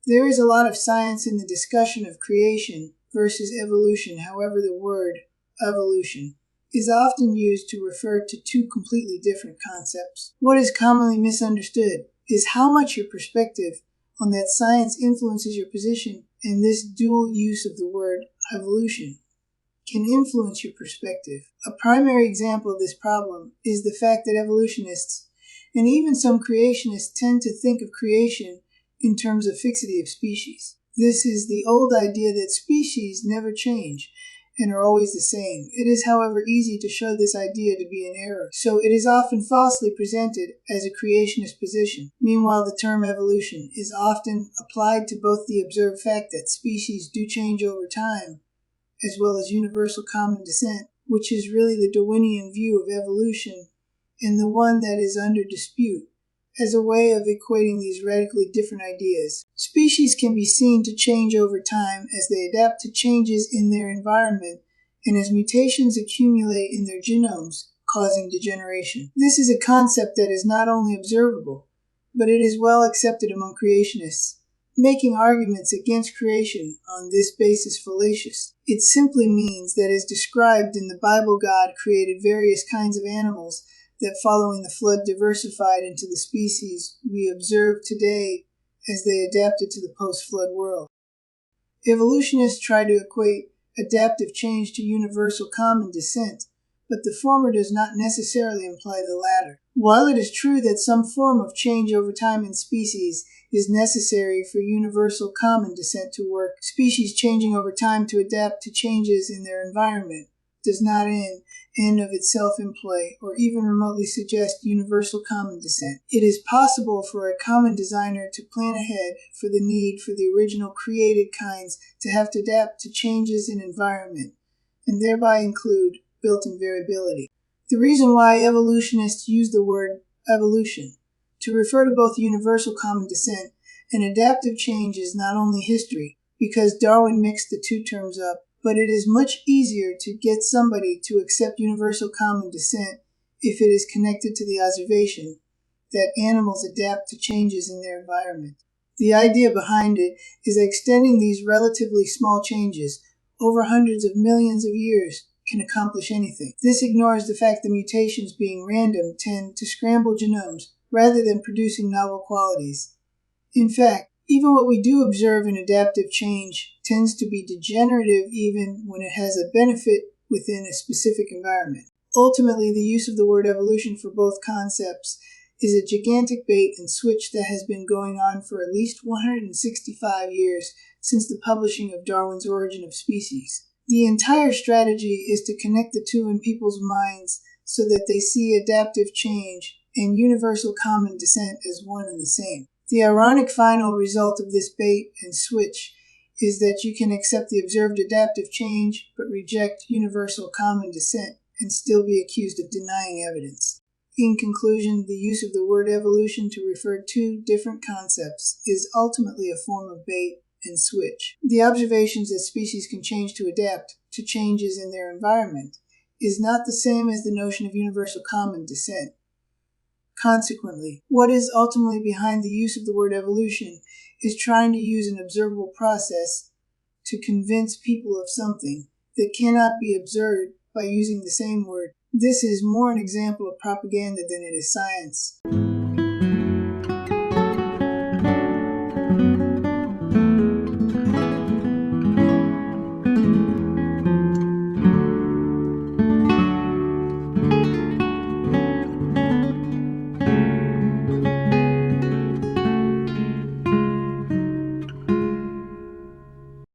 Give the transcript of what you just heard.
There is a lot of science in the discussion of creation versus evolution. However, the word evolution is often used to refer to two completely different concepts. What is commonly misunderstood is how much your perspective on that science influences your position, and this dual use of the word evolution can influence your perspective. A primary example of this problem is the fact that evolutionists and even some creationists tend to think of creation in terms of fixity of species. This is the old idea that species never change and are always the same. It is, however, easy to show this idea to be an error, so it is often falsely presented as a creationist position. Meanwhile, the term evolution is often applied to both the observed fact that species do change over time, as well as universal common descent, which is really the Darwinian view of evolution, and the one that is under dispute, as a way of equating these radically different ideas. Species can be seen to change over time as they adapt to changes in their environment and as mutations accumulate in their genomes, causing degeneration. This is a concept that is not only observable, but it is well accepted among creationists. Making arguments against creation on this basis fallacious. It simply means that as described in the Bible, God created various kinds of animals that following the flood diversified into the species we observe today as they adapted to the post-flood world. Evolutionists try to equate adaptive change to universal common descent, but the former does not necessarily imply the latter. While it is true that some form of change over time in species is necessary for universal common descent to work, species changing over time to adapt to changes in their environment does not in of itself imply or even remotely suggest universal common descent. It is possible for a common designer to plan ahead for the need for the original created kinds to have to adapt to changes in environment, and thereby include built-in variability. The reason why evolutionists use the word evolution to refer to both universal common descent and adaptive change is not only history, because Darwin mixed the two terms up, but it is much easier to get somebody to accept universal common descent if it is connected to the observation that animals adapt to changes in their environment. The idea behind it is that extending these relatively small changes over hundreds of millions of years can accomplish anything. This ignores the fact that mutations being random tend to scramble genomes rather than producing novel qualities. In fact, even what we do observe in adaptive change tends to be degenerative even when it has a benefit within a specific environment. Ultimately, the use of the word evolution for both concepts is a gigantic bait and switch that has been going on for at least 165 years since the publishing of Darwin's Origin of Species. The entire strategy is to connect the two in people's minds so that they see adaptive change and universal common descent as one and the same. The ironic final result of this bait and switch is that you can accept the observed adaptive change but reject universal common descent and still be accused of denying evidence. In conclusion, the use of the word evolution to refer to two different concepts is ultimately a form of bait and switch. The observations that species can change to adapt to changes in their environment is not the same as the notion of universal common descent. Consequently, what is ultimately behind the use of the word evolution is trying to use an observable process to convince people of something that cannot be observed by using the same word. This is more an example of propaganda than it is science.